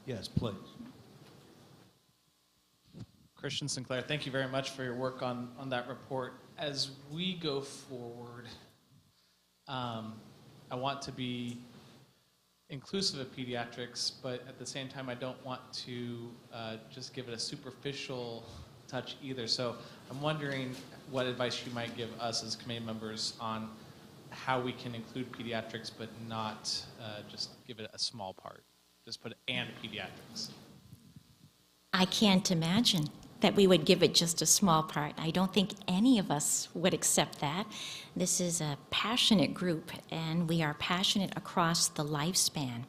Yes, please. Christian Sinclair, thank you very much for your work on that report. As we go forward, I want to be inclusive of pediatrics, but at the same time, I don't want to just give it a superficial touch either. So I'm wondering what advice you might give us as committee members on how we can include pediatrics, but not just give it a small part. Just put "and pediatrics." I can't imagine that we would give it just a small part. I don't think any of us would accept that. This is a passionate group, and we are passionate across the lifespan.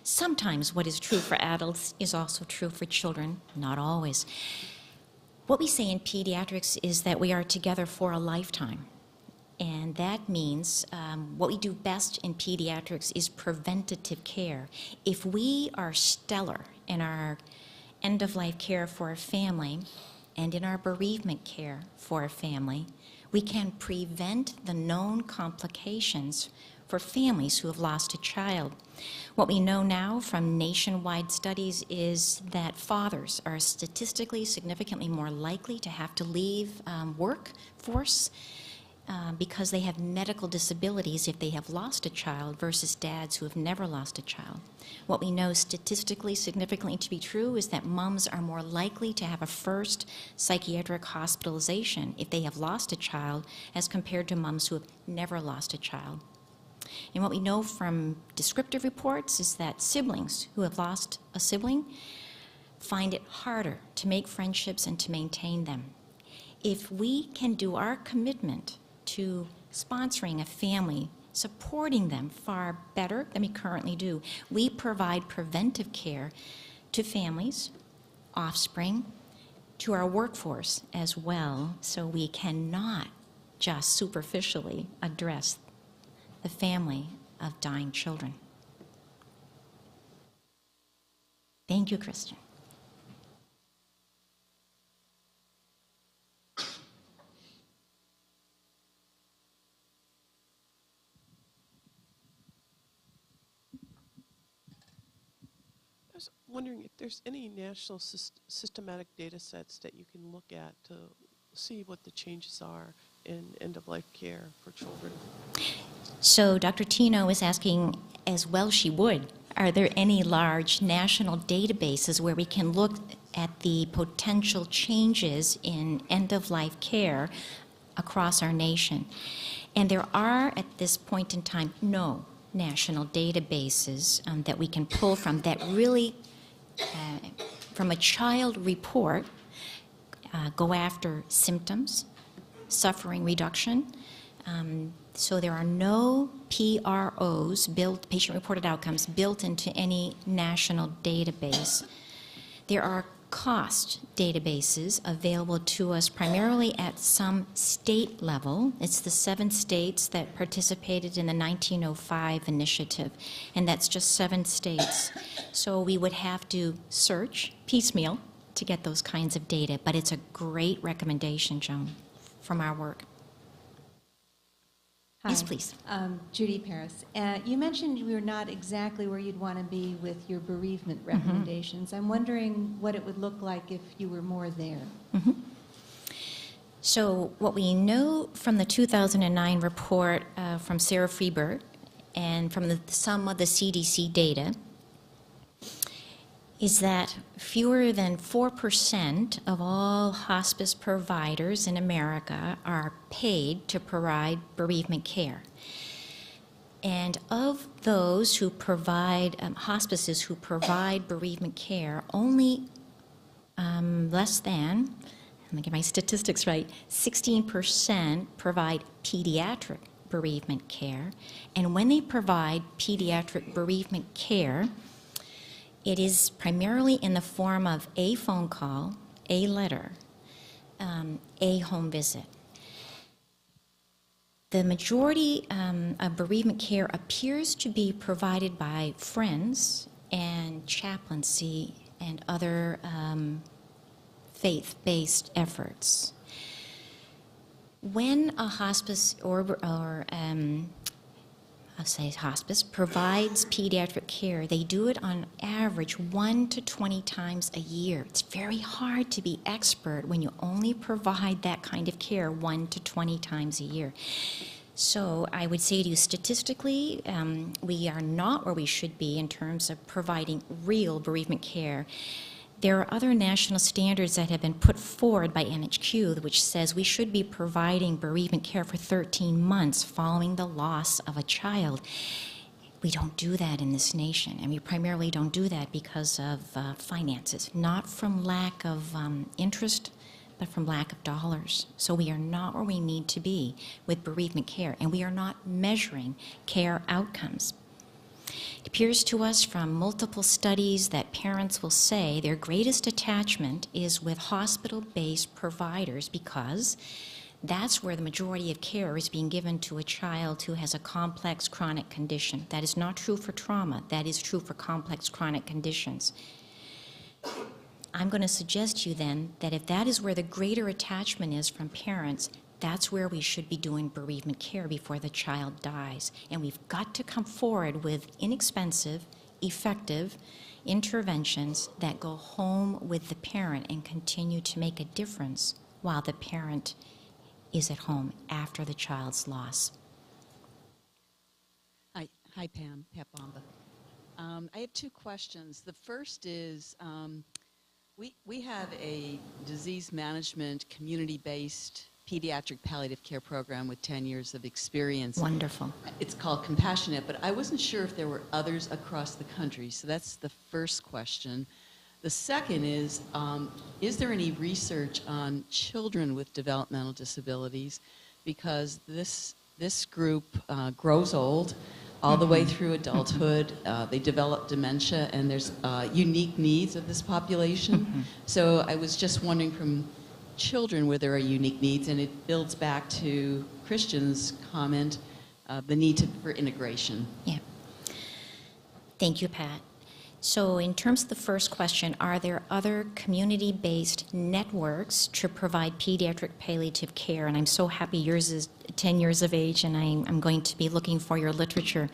Sometimes what is true for adults is also true for children, not always. What we say in pediatrics is that we are together for a lifetime. And that means what we do best in pediatrics is preventative care. If we are stellar in our end-of-life care for a family and in our bereavement care for a family, we can prevent the known complications for families who have lost a child. What we know now from nationwide studies is that fathers are statistically significantly more likely to have to leave workforce because they have medical disabilities if they have lost a child versus dads who have never lost a child. What we know statistically significantly to be true is that moms are more likely to have a first psychiatric hospitalization if they have lost a child as compared to moms who have never lost a child. And what we know from descriptive reports is that siblings who have lost a sibling find it harder to make friendships and to maintain them. If we can do our commitment to sponsoring a family, supporting them far better than we currently do, we provide preventive care to families, offspring, to our workforce as well, so we cannot just superficially address the family of dying children. Thank you, Christian. I was wondering if there's any national systematic data sets that you can look at to see what the changes are in end-of-life care for children. So Dr. Tino is asking, as well she would, are there any large national databases where we can look at the potential changes in end-of-life care across our nation? And there are, at this point in time, no national databases that we can pull from that really, from a child report, go after symptoms, suffering reduction. So there are no PROs, patient-reported outcomes, built into any national database. There are cost databases available to us primarily at some state level. It's the 7 states that participated in the 1905 initiative, and that's just 7 states. So we would have to search piecemeal to get those kinds of data, but it's a great recommendation, Joan, from our work. Hi. Yes, please. Judy Paris. You mentioned you were not exactly where you'd want to be with your bereavement recommendations. I'm wondering what it would look like if you were more there. So what we know from the 2009 report from Sarah Freeberg and from some of the CDC data is that fewer than 4% of all hospice providers in America are paid to provide bereavement care. And of those who provide, hospices who provide bereavement care, only less than, let me get my statistics right, 16% provide pediatric bereavement care. And when they provide pediatric bereavement care, it is primarily in the form of a phone call, a letter, a home visit. The majority of bereavement care appears to be provided by friends and chaplaincy and other faith-based efforts. When a hospice or say hospice, provides pediatric care, they do it on average 1 to 20 times a year. It's very hard to be expert when you only provide that kind of care 1 to 20 times a year. So I would say to you, statistically, we are not where we should be in terms of providing real bereavement care. There are other national standards that have been put forward by NHQ, which says we should be providing bereavement care for 13 months following the loss of a child. We don't do that in this nation, and we primarily don't do that because of finances, not from lack of interest, but from lack of dollars. So we are not where we need to be with bereavement care, and we are not measuring care outcomes. It appears to us from multiple studies that parents will say their greatest attachment is with hospital-based providers because that's where the majority of care is being given to a child who has a complex chronic condition. That is not true for trauma. That is true for complex chronic conditions. I'm going to suggest to you then that if that is where the greater attachment is from parents, that's where we should be doing bereavement care before the child dies. And we've got to come forward with inexpensive, effective interventions that go home with the parent and continue to make a difference while the parent is at home after the child's loss. Hi Pam, Pamela. I have two questions. The first is, we have a disease management community-based pediatric palliative care program with 10 years of experience. Wonderful. It's called Compassionate, but I wasn't sure if there were others across the country. So that's the first question. The second is there any research on children with developmental disabilities? Because this group grows old all the way through adulthood. They develop dementia, and there's unique needs of this population. So I was just wondering from children where there are unique needs, and it builds back to Christian's comment, the need for integration. Yeah. Thank you, Pat. So in terms of the first question, are there other community-based networks to provide pediatric palliative care? And I'm so happy yours is 10 years of age, and I'm going to be looking for your literature.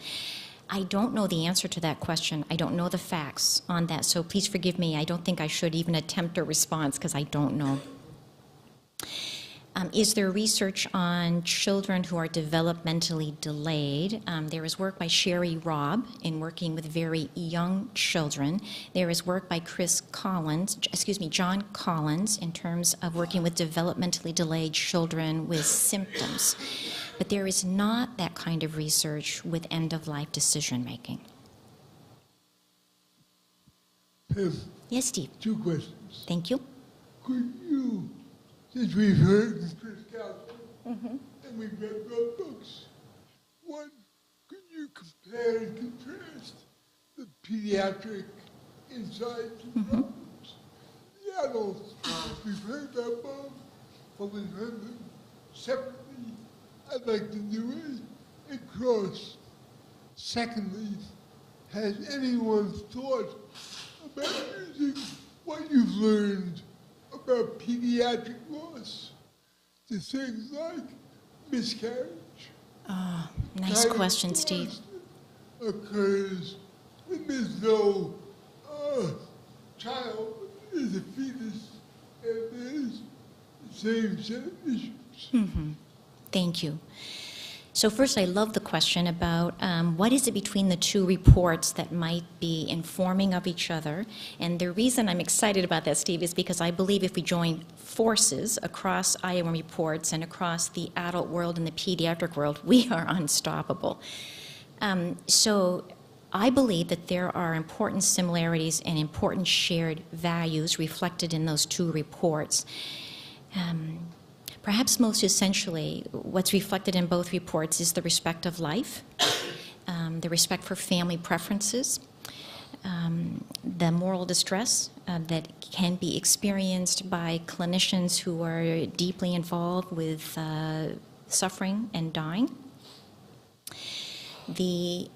I don't know the answer to that question. I don't know the facts on that, so please forgive me. I don't think I should even attempt a response because I don't know. Is there research on children who are developmentally delayed? There is work by Sherry Robb in working with very young children. There is work by John Collins in terms of working with developmentally delayed children with symptoms. But there is not that kind of research with end-of-life decision-making. Pam, Yes, Steve? 2 questions. Thank you. Could you, since we've heard from Chris Council and we've read both books, one, could you compare and contrast the pediatric insights and problems? The adults, we've heard about both, but we've heard them separately. I'd like to do a cross. Secondly, has anyone thought about using what you've learned about pediatric loss to things like miscarriage? Oh, nice question, Steve. Occurs when there's no child, there's a fetus, and there's the same set of issues. Thank you. So first, I love the question about what is it between the two reports that might be informing of each other. And the reason I'm excited about that, Steve, is because I believe if we join forces across Iowa reports and across the adult world and the pediatric world, we are unstoppable. So I believe that there are important similarities and important shared values reflected in those two reports. Perhaps most essentially, what's reflected in both reports is the respect of life, the respect for family preferences, the moral distress that can be experienced by clinicians who are deeply involved with suffering and dying, the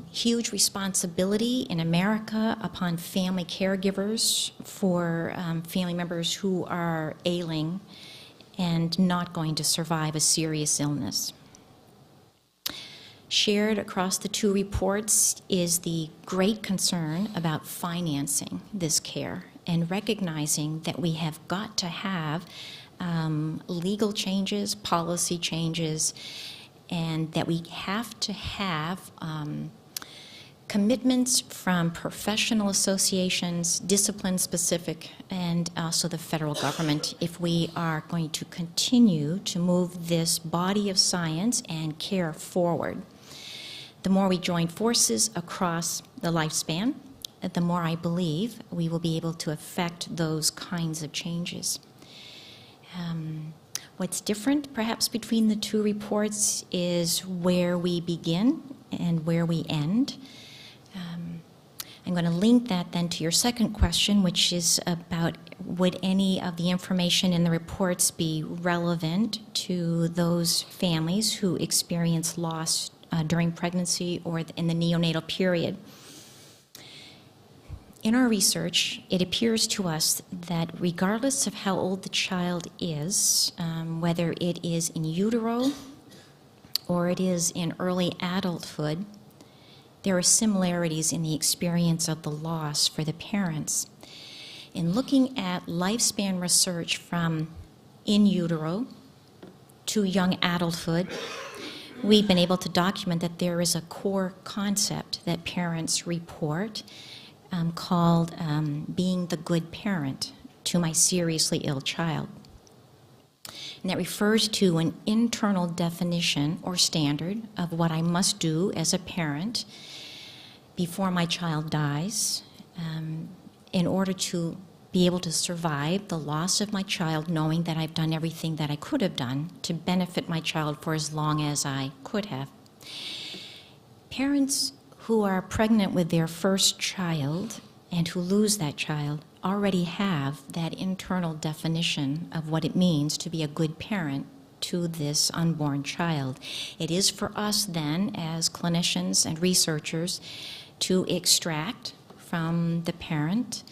huge responsibility in America upon family caregivers for family members who are ailing and not going to survive a serious illness. Shared across the two reports is the great concern about financing this care and recognizing that we have got to have legal changes, policy changes, and that we have to have commitments from professional associations, discipline-specific, and also the federal government if we are going to continue to move this body of science and care forward. The more we join forces across the lifespan, the more I believe we will be able to affect those kinds of changes. What's different, perhaps, between the two reports is where we begin and where we end. I'm going to link that then to your second question, which is about would any of the information in the reports be relevant to those families who experience loss during pregnancy or in the neonatal period. In our research, it appears to us that regardless of how old the child is, whether it is in utero or it is in early adulthood, there are similarities in the experience of the loss for the parents. In looking at lifespan research from in utero to young adulthood, we've been able to document that there is a core concept that parents report called being the good parent to my seriously ill child. And that refers to an internal definition or standard of what I must do as a parent before my child dies in order to be able to survive the loss of my child, knowing that I've done everything that I could have done to benefit my child for as long as I could have. Parents who are pregnant with their first child and who lose that child already have that internal definition of what it means to be a good parent to this unborn child. It is for us then, as clinicians and researchers, to extract from the parent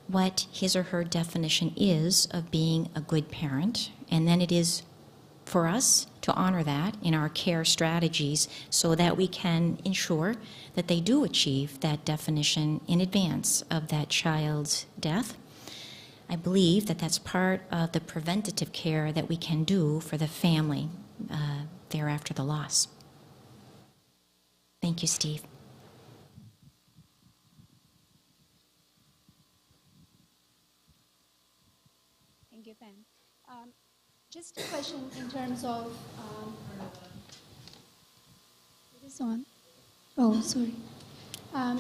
what his or her definition is of being a good parent, and then it is for us to honor that in our care strategies so that we can ensure that they do achieve that definition in advance of that child's death. I believe that that's part of the preventative care that we can do for the family thereafter the loss. Thank you, Steve. Thank you, Pam. Just a question in terms of, is this on? Oh, sorry. I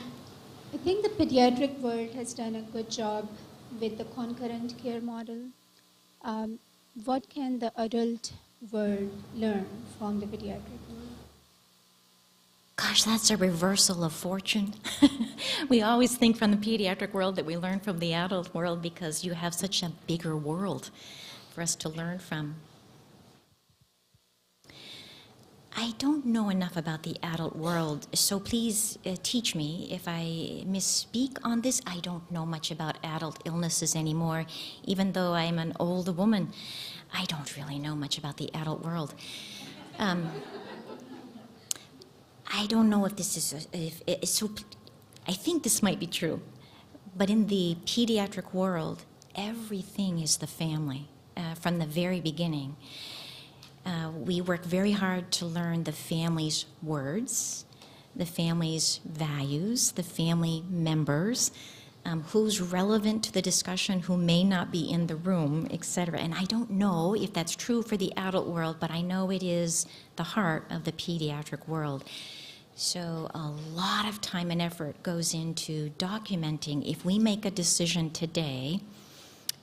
think the pediatric world has done a good job with the concurrent care model. What can the adult world learn from the pediatric world? Gosh, that's a reversal of fortune. We always think from the pediatric world that we learn from the adult world because you have such a bigger world for us to learn from. I don't know enough about the adult world, so please teach me if I misspeak on this. I don't know much about adult illnesses anymore. Even though I'm an older woman, I don't really know much about the adult world. I don't know if this is, so I think this might be true, but in the pediatric world, everything is the family from the very beginning. We work very hard to learn the family's words, the family's values, the family members, who's relevant to the discussion, who may not be in the room, etc. And I don't know if that's true for the adult world, but I know it is the heart of the pediatric world. So a lot of time and effort goes into documenting if we make a decision today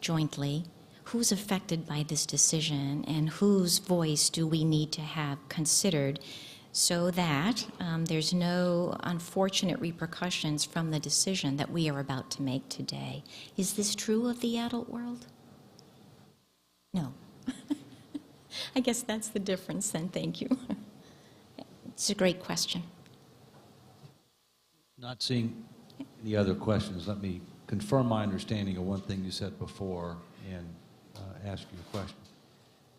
jointly, who's affected by this decision and whose voice do we need to have considered so that there's no unfortunate repercussions from the decision that we are about to make today. Is this true of the adult world? No. I guess that's the difference then, thank you. It's a great question. Not seeing any other questions, let me confirm my understanding of one thing you said before and ask you a question.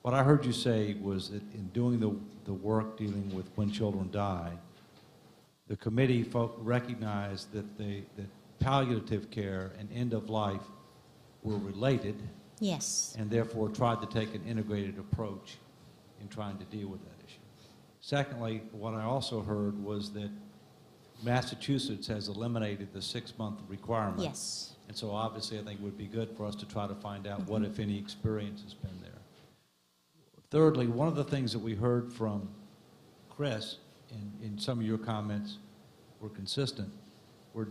what I heard you say was that in doing the work dealing with when children die, the committee recognized that that palliative care and end of life were related, Yes. and therefore tried to take an integrated approach in trying to deal with that issue. Secondly, what I also heard was that Massachusetts has eliminated the 6-month requirement. Yes. And so obviously I think it would be good for us to try to find out what, if any, experience has been there. Thirdly, one of the things that we heard from Chris in some of your comments were consistent, were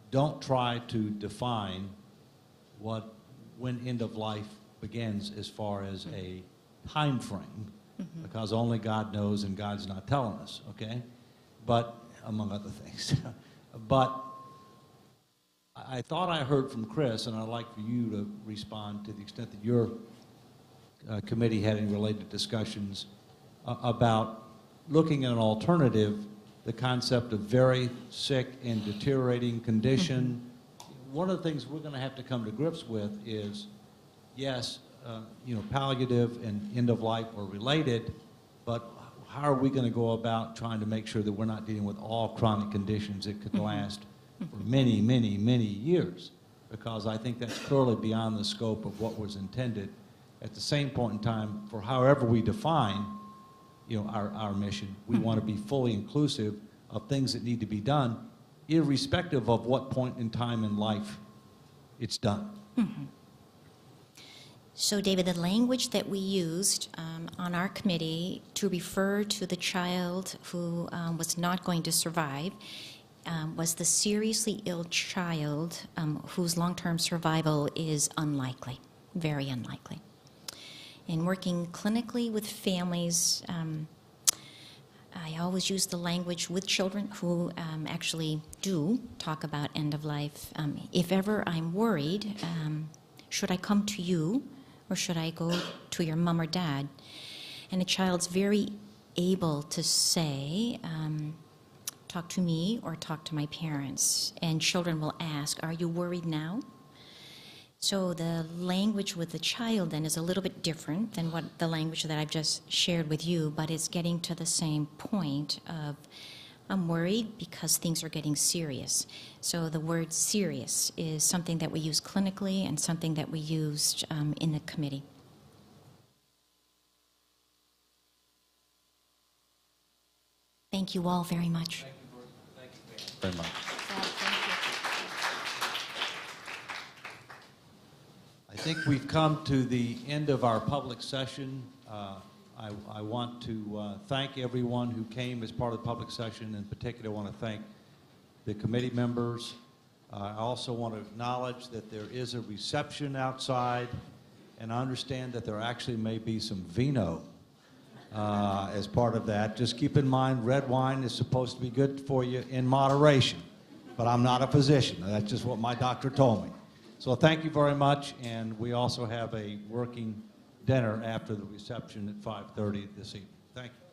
don't try to define when end of life begins as far as a time frame, because only God knows and God's not telling us, okay? But, among other things. But I thought I heard from Chris, and I'd like for you to respond to the extent that your committee had any related discussions about looking at an alternative, the concept of very sick and deteriorating condition. One of the things we're going to have to come to grips with is, yes, palliative and end of life are related, but how are we going to go about trying to make sure that we're not dealing with all chronic conditions that could last for many, many, many years? Because I think that's clearly beyond the scope of what was intended. At the same point in time, for however we define, our mission, we want to be fully inclusive of things that need to be done, irrespective of what point in time in life it's done. So, David, the language that we used on our committee to refer to the child who was not going to survive was the seriously ill child whose long-term survival is unlikely, very unlikely. In working clinically with families, I always use the language with children who actually do talk about end of life. If ever I'm worried, should I come to you or should I go to your mom or dad? And a child's very able to say, talk to me or talk to my parents. And children will ask, are you worried now? So the language with the child then is a little bit different than what the language that I've just shared with you, but it's getting to the same point of, I'm worried because things are getting serious. So the word serious is something that we use clinically and something that we used in the committee. Thank you all very much. Thank you very much. I think we've come to the end of our public session. I want to thank everyone who came as part of the public session. In particular, I want to thank the committee members. I also want to acknowledge that there is a reception outside, and I understand that there actually may be some vino as part of that. Just keep in mind, red wine is supposed to be good for you in moderation, but I'm not a physician. That's just what my doctor told me. So thank you very much, and we also have a working dinner after the reception at 5:30 this evening. Thank you.